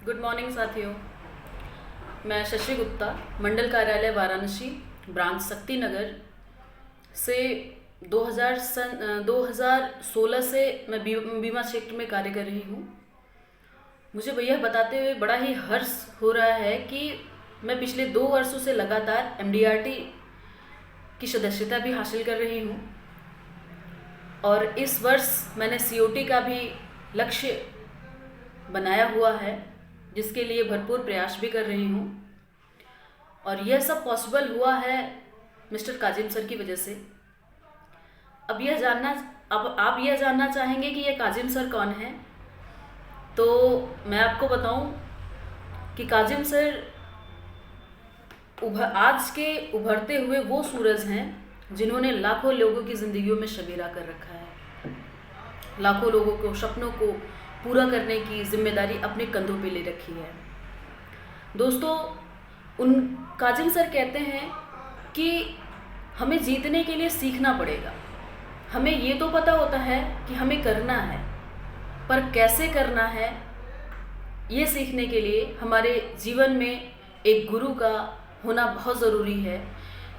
Good morning साथियों। मैं शशि गुप्ता, मंडल कार्यालय वाराणसी, ब्रांच शक्ति नगर से 2016 से मैं बीमा क्षेत्र में कार्य कर रही हूँ। मुझे भैया बताते हुए बड़ा ही हर्ष हो रहा है कि मैं पिछले 2 वर्षों से लगातार एमडीआरटी की सदस्यता भी हासिल कर रही हूँ और इस वर्ष मैंने सीओटी का भी लक्ष्य बनाया हुआ है, जिसके लिए भरपूर प्रयास भी कर रही हूँ। और यह सब पॉसिबल हुआ है मिस्टर काजिम सर की वजह से। अब आप यह जानना चाहेंगे कि यह काजिम सर कौन है, तो मैं आपको बताऊं कि काजिम सर आज के उभरते हुए वो सूरज हैं जिन्होंने लाखों लोगों की ज़िंदगियों में शबीरा कर रखा है। लाखों लोगों को सपनों को पूरा करने की जिम्मेदारी अपने कंधों पे ले रखी है। दोस्तों, काजिम सर कहते हैं कि हमें जीतने के लिए सीखना पड़ेगा। हमें ये तो पता होता है कि हमें करना है, पर कैसे करना है ये सीखने के लिए हमारे जीवन में एक गुरु का होना बहुत ज़रूरी है,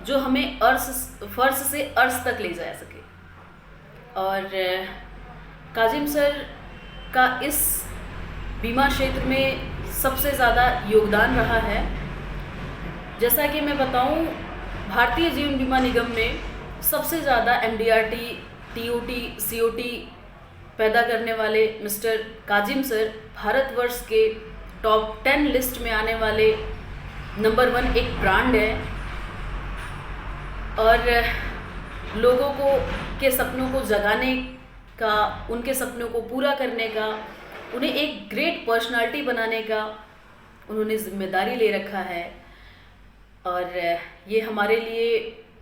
जो हमें फर्श से अर्श तक ले जा सके। और काजिम सर का इस बीमा क्षेत्र में सबसे ज़्यादा योगदान रहा है। जैसा कि मैं बताऊं, भारतीय जीवन बीमा निगम में सबसे ज़्यादा एमडीआरटी, टीओटी, सीओटी पैदा करने वाले मिस्टर काजिम सर भारतवर्ष के टॉप 10 लिस्ट में आने वाले नंबर 1 एक ब्रांड है। और लोगों के सपनों को जगाने का, उनके सपनों को पूरा करने का, उन्हें एक ग्रेट पर्सनालिटी बनाने का उन्होंने जिम्मेदारी ले रखा है। और ये हमारे लिए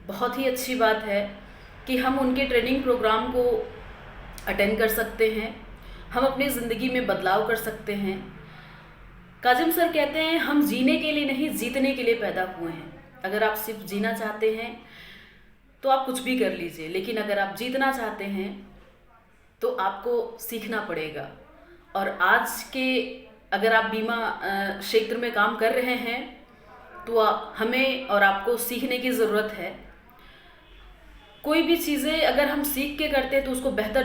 बहुत ही अच्छी बात है कि हम उनके ट्रेनिंग प्रोग्राम को अटेंड कर सकते हैं, हम अपनी ज़िंदगी में बदलाव कर सकते हैं। काजिम सर कहते हैं, हम जीने के लिए नहीं, जीतने के लिए पैदा हुए हैं। अगर आप सिर्फ जीना चाहते हैं तो आप कुछ भी कर लीजिए, लेकिन अगर आप जीतना चाहते हैं तो आपको सीखना पड़ेगा। और अगर आप बीमा क्षेत्र में काम कर रहे हैं तो हमें और आपको सीखने की ज़रूरत है। कोई भी चीज़ें अगर हम सीख के करते हैं तो उसको बेहतर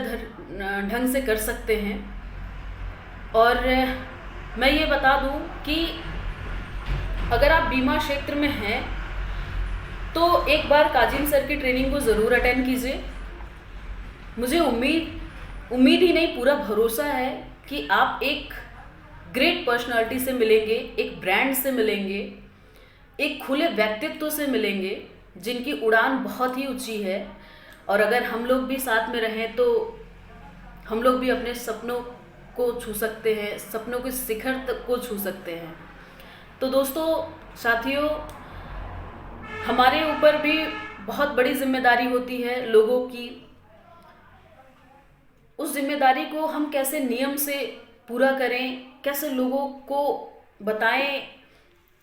ढंग से कर सकते हैं। और मैं ये बता दूं कि अगर आप बीमा क्षेत्र में हैं तो एक बार काजिम सर की ट्रेनिंग को ज़रूर अटेंड कीजिए। मुझे उम्मीद ही नहीं, पूरा भरोसा है कि आप एक ग्रेट पर्सनालिटी से मिलेंगे, एक ब्रांड से मिलेंगे, एक खुले व्यक्तित्व से मिलेंगे जिनकी उड़ान बहुत ही ऊंची है। और अगर हम लोग भी साथ में रहें तो हम लोग भी अपने सपनों को छू सकते हैं, सपनों के शिखर तक को छू सकते हैं। तो दोस्तों, साथियों, हमारे ऊपर भी बहुत बड़ी जिम्मेदारी होती है लोगों की। उस जिम्मेदारी को हम कैसे नियम से पूरा करें, कैसे लोगों को बताएं,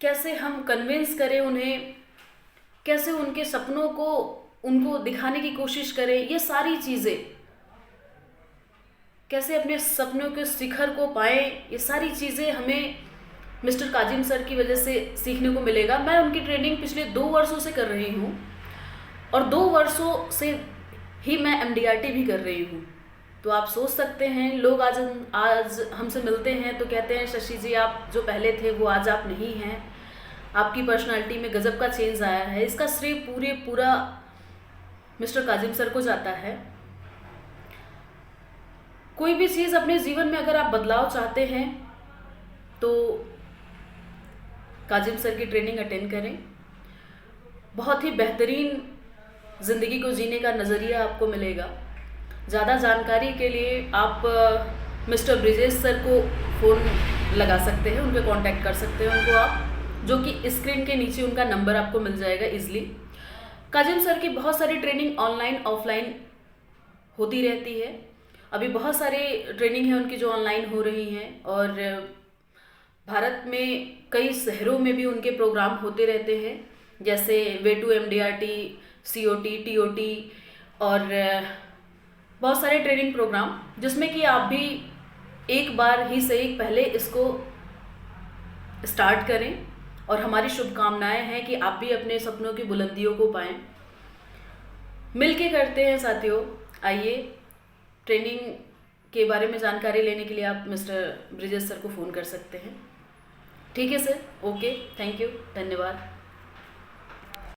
कैसे हम कन्विंस करें उन्हें, कैसे उनके सपनों को उनको दिखाने की कोशिश करें, ये सारी चीज़ें, कैसे अपने सपनों के शिखर को पाएं, ये सारी चीज़ें हमें मिस्टर काजिम सर की वजह से सीखने को मिलेगा। मैं उनकी ट्रेनिंग पिछले 2 वर्षों से कर रही हूँ और 2 वर्षों से ही मैं एमडीआरटी भी कर रही हूँ। तो आप सोच सकते हैं, लोग आज हमसे मिलते हैं तो कहते हैं, शशि जी आप जो पहले थे वो आज आप नहीं हैं, आपकी पर्सनालिटी में गजब का चेंज आया है। इसका श्रेय पूरा मिस्टर काजिम सर को जाता है। कोई भी चीज़ अपने जीवन में अगर आप बदलाव चाहते हैं तो काजिम सर की ट्रेनिंग अटेंड करें। बहुत ही बेहतरीन ज़िंदगी को जीने का नज़रिया आपको मिलेगा। ज़्यादा जानकारी के लिए आप मिस्टर ब्रिजेश सर को फ़ोन लगा सकते हैं, उनके कांटेक्ट कर सकते हैं उनको आप, जो कि स्क्रीन के नीचे उनका नंबर आपको मिल जाएगा इजीली। काजिम सर की बहुत सारी ट्रेनिंग ऑनलाइन ऑफलाइन होती रहती है। अभी बहुत सारे ट्रेनिंग है उनकी जो ऑनलाइन हो रही हैं, और भारत में कई शहरों में भी उनके प्रोग्राम होते रहते हैं, जैसे वे टू एमडीआरटी, सीओटी, टीओटी और बहुत सारे ट्रेनिंग प्रोग्राम, जिसमें कि आप भी एक बार ही सही पहले इसको स्टार्ट करें और हमारी शुभकामनाएं हैं कि आप भी अपने सपनों की बुलंदियों को पाएं। मिलके करते हैं साथियों। आइए, ट्रेनिंग के बारे में जानकारी लेने के लिए आप मिस्टर ब्रिजेश सर को फ़ोन कर सकते हैं। ठीक है सर, ओके, थैंक यू, धन्यवाद।